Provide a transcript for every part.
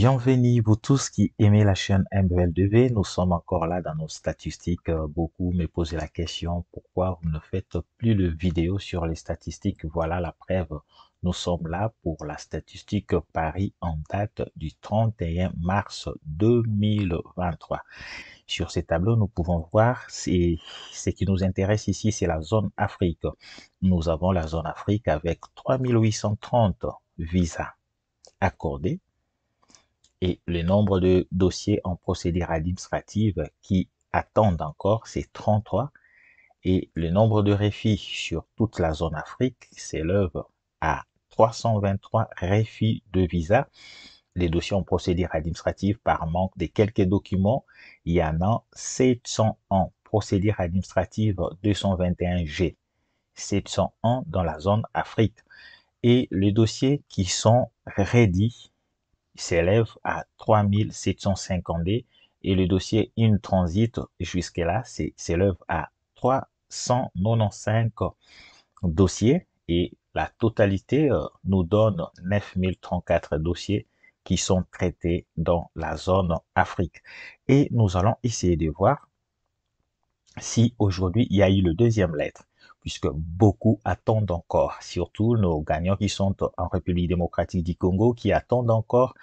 Bienvenue vous tous qui aimez la chaîne MBL2V. Nous sommes encore là dans nos statistiques. Beaucoup me posaient la question, pourquoi vous ne faites plus de vidéos sur les statistiques? Voilà la preuve. Nous sommes là pour la statistique Paris en date du 31 mars 2023. Sur ces tableaux, nous pouvons voir, ce qui nous intéresse ici, c'est la zone Afrique. Nous avons la zone Afrique avec 3830 visas accordés. Et le nombre de dossiers en procédure administrative qui attendent encore, c'est 33. Et le nombre de refus sur toute la zone Afrique s'élève à 323 refus de visa. Les dossiers en procédure administrative par manque de quelques documents, il y en a 700 en procédure administrative 221G, 701 dans la zone Afrique. Et les dossiers qui sont ready s'élève à 3750 et le dossier in transit jusque-là s'élève à 395 dossiers et la totalité nous donne 9034 dossiers qui sont traités dans la zone Afrique. Et nous allons essayer de voir si aujourd'hui il y a eu le deuxième lettre, puisque beaucoup attendent encore, surtout nos gagnants qui sont en République démocratique du Congo, qui attendent encore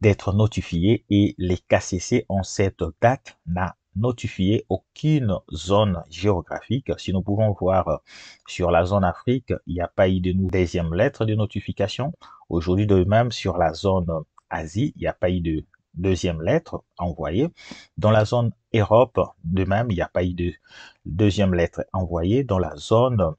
d'être notifiés, et les KCC en cette date n'a notifié aucune zone géographique. Si nous pouvons voir sur la zone Afrique, il n'y a pas eu de deuxième lettre de notification. Aujourd'hui, de même, sur la zone Asie, il n'y a pas eu de deuxième lettre envoyée. Dans la zone Europe, de même, il n'y a pas eu de deuxième lettre envoyée. Dans la zone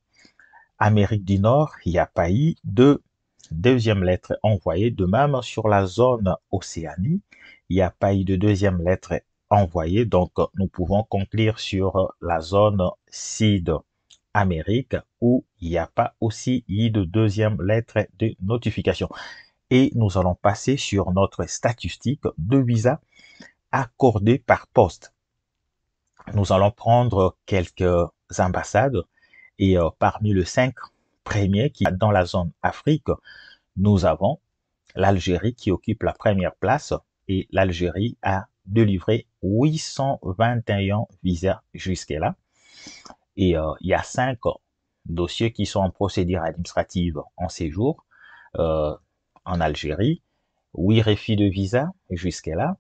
Amérique du Nord, il n'y a pas eu de deuxième lettre envoyée. De même, sur la zone Océanie, il n'y a pas eu de deuxième lettre envoyée. Donc, nous pouvons conclure sur la zone Sud-Amérique où il n'y a pas aussi eu de deuxième lettre de notification. Et nous allons passer sur notre statistique de visa accordés par poste. Nous allons prendre quelques ambassades et parmi les 5 premiers qui dans la zone Afrique, nous avons l'Algérie qui occupe la première place et l'Algérie a délivré 821 visas jusque-là. Et il y a 5 dossiers qui sont en procédure administrative en séjour en Algérie, 8 refus de visa jusque-là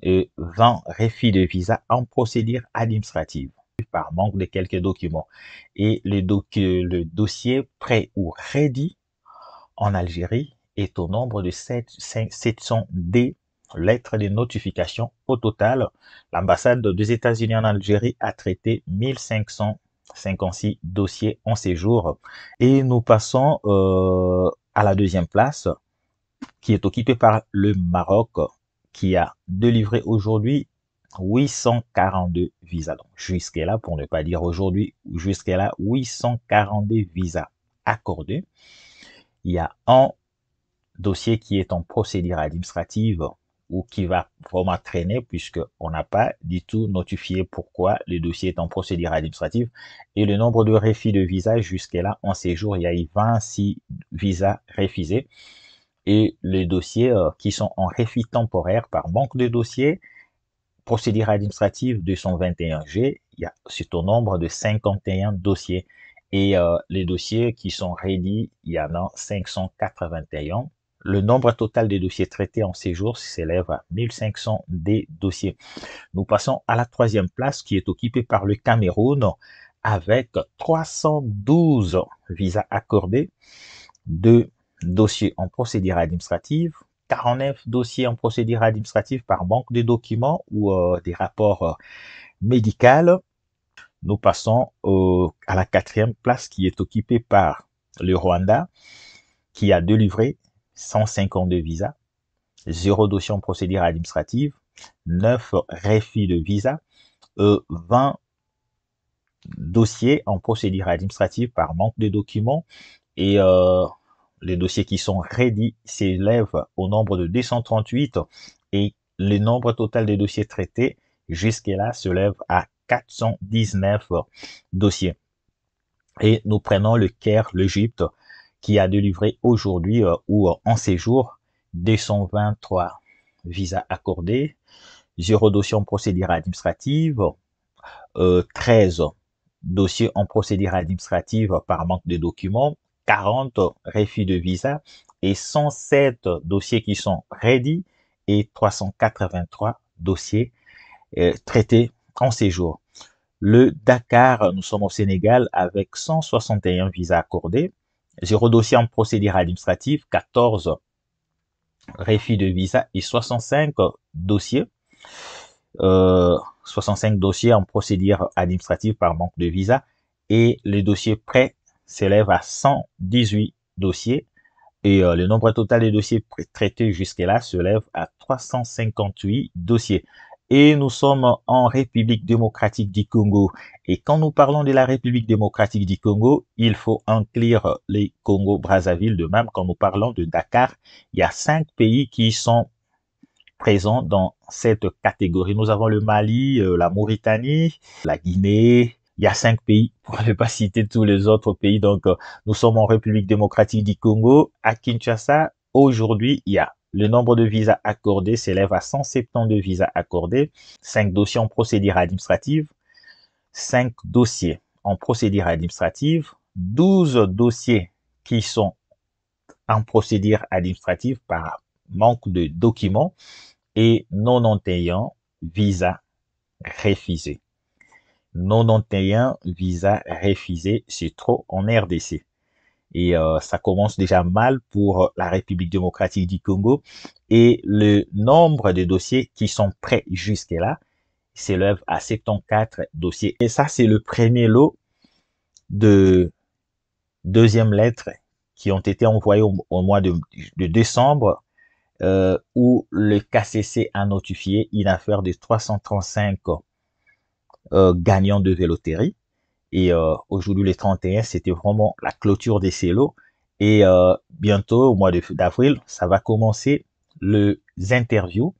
et 20 refus de visa en procédure administrative par manque de quelques documents. Et le dossier prêt ou ready en Algérie est au nombre de 700D lettres de notification. Au total, l'ambassade des États-Unis en Algérie a traité 1556 dossiers en séjour. Et nous passons à la deuxième place, qui est occupée par le Maroc, qui a délivré aujourd'hui 842 visas. Donc, jusque-là, pour ne pas dire aujourd'hui, jusque-là, 842 visas accordés. Il y a un dossier qui est en procédure administrative ou qui va vraiment traîner puisqu'on n'a pas du tout notifié pourquoi le dossier est en procédure administrative. Et le nombre de refus de visa jusque-là en séjour, il y a eu 26 visas refusés. Et les dossiers qui sont en refus temporaire par manque de dossiers, procédure administrative 221G, c'est au nombre de 51 dossiers. Et les dossiers qui sont ready, il y en a 581. Le nombre total des dossiers traités en séjour s'élève à 1500 des dossiers. Nous passons à la troisième place qui est occupée par le Cameroun avec 312 visas accordés, 2 dossiers en procédure administrative, 49 dossiers en procédure administrative par manque de documents ou des rapports médicaux. Nous passons à la quatrième place qui est occupée par le Rwanda qui a délivré 152 visas, 0 dossier en procédure administrative, 9 refus de visa, 20 dossiers en procédure administrative par manque de documents et les dossiers qui sont ready s'élèvent au nombre de 238 et le nombre total des dossiers traités jusque-là s'élève à 419 dossiers. Et nous prenons le Caire, l'Égypte, qui a délivré aujourd'hui ou en séjour 223 visas accordés, 0 dossier en procédure administrative, 13 dossiers en procédure administrative par manque de documents, 40 refus de visa et 107 dossiers qui sont ready et 383 dossiers traités en séjour. Le Dakar, nous sommes au Sénégal avec 161 visas accordés, 0 dossier en procédure administrative, 14 refus de visa et 65 dossiers. 65 dossiers en procédure administrative par manque de visa et les dossiers prêts s'élèvent à 118 dossiers et le nombre total des dossiers traités jusque-là s'élève à 358 dossiers. Et nous sommes en République démocratique du Congo. Et quand nous parlons de la République démocratique du Congo, il faut inclure les Congo-Brazzaville. De même, quand nous parlons de Dakar, il y a 5 pays qui sont présents dans cette catégorie. Nous avons le Mali, la Mauritanie, la Guinée. Il y a 5 pays, pour ne pas citer tous les autres pays. Donc, nous sommes en République démocratique du Congo. À Kinshasa, aujourd'hui, il y a le nombre de visas accordés s'élève à 172 visas accordés, 5 dossiers en procédure administrative, 5 dossiers en procédure administrative, 12 dossiers qui sont en procédure administrative par manque de documents et 91 visas refusés. 91 visas refusés, c'est trop en RDC. Et ça commence déjà mal pour la République démocratique du Congo. Et le nombre de dossiers qui sont prêts jusque-là s'élève à 74 dossiers. Et ça, c'est le premier lot de deuxième lettre qui ont été envoyés au mois de décembre, où le KCC a notifié une affaire de 335 gagnants de véloterie. Et aujourd'hui, le 31, c'était vraiment la clôture des CELO. Et bientôt, au mois d'avril, ça va commencer les interviews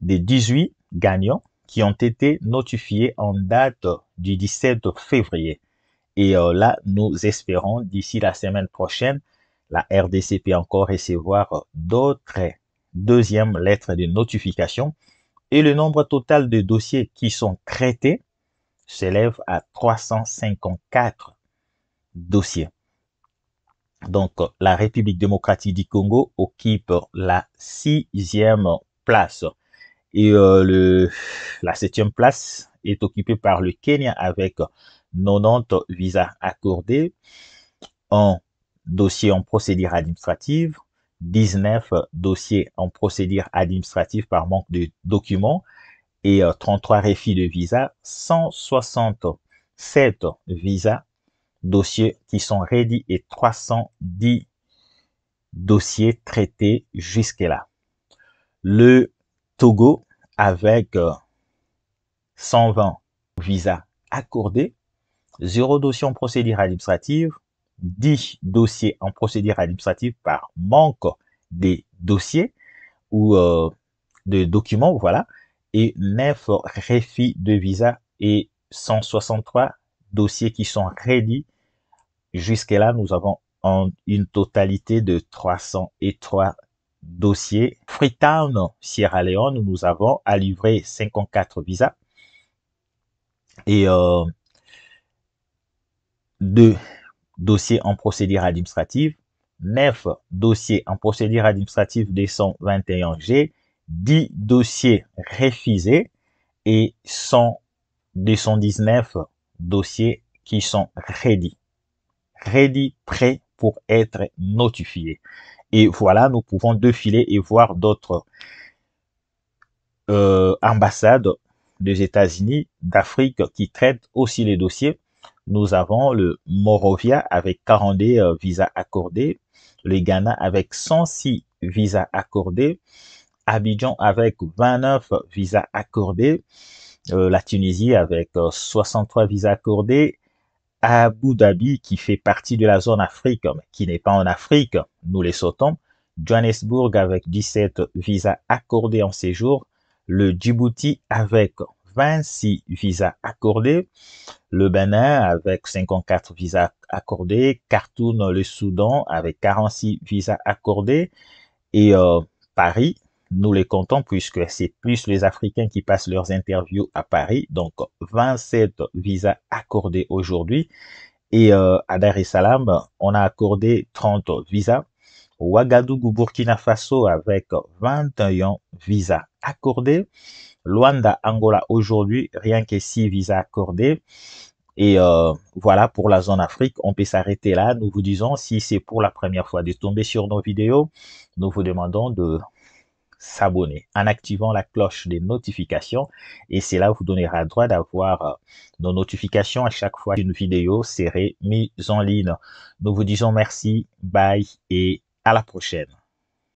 des 18 gagnants qui ont été notifiés en date du 17 février. Et là, nous espérons d'ici la semaine prochaine, la RDC peut encore recevoir d'autres deuxièmes lettres de notification. Et le nombre total de dossiers qui sont traités s'élève à 354 dossiers. Donc, la République démocratique du Congo occupe la 6e place. Et la 7e place est occupée par le Kenya avec 90 visas accordés, un dossier en procédure administrative, 19 dossiers en procédure administrative par manque de documents, et 33 refus de visa, 167 visas, dossiers qui sont ready et 310 dossiers traités jusque-là. Le Togo avec 120 visas accordés, 0 dossier en procédure administrative, 10 dossiers en procédure administrative par manque des dossiers ou de documents, voilà, et 9 refus de visa et 163 dossiers qui sont ready. Jusque-là, nous avons une totalité de 303 dossiers. Freetown, Sierra Leone, nous avons à livrer 54 visas et 2 dossiers en procédure administrative, 9 dossiers en procédure administrative des 121G, 10 dossiers refusés et 219 dossiers qui sont ready, prêts pour être notifiés. Et voilà, nous pouvons défiler et voir d'autres ambassades des États-Unis, d'Afrique qui traitent aussi les dossiers. Nous avons le Morovia avec 42 visas accordés, le Ghana avec 106 visas accordés, Abidjan avec 29 visas accordés, la Tunisie avec 63 visas accordés, Abu Dhabi qui fait partie de la zone Afrique, mais qui n'est pas en Afrique, nous les sautons, Johannesburg avec 17 visas accordés en séjour, le Djibouti avec 26 visas accordés, le Bénin avec 54 visas accordés, Khartoum, le Soudan avec 46 visas accordés, et Paris nous les comptons puisque c'est plus les Africains qui passent leurs interviews à Paris. Donc, 27 visas accordés aujourd'hui. Et à Dar es Salaam, on a accordé 30 visas. Ouagadougou, Burkina Faso avec 21 visas accordés. Luanda, Angola aujourd'hui, rien que 6 visas accordés. Et voilà pour la zone Afrique, on peut s'arrêter là. Nous vous disons, si c'est pour la première fois de tomber sur nos vidéos, nous vous demandons de s'abonner en activant la cloche des notifications et cela vous donnera droit d'avoir nos notifications à chaque fois qu'une vidéo serait mise en ligne. Nous vous disons merci, bye et à la prochaine.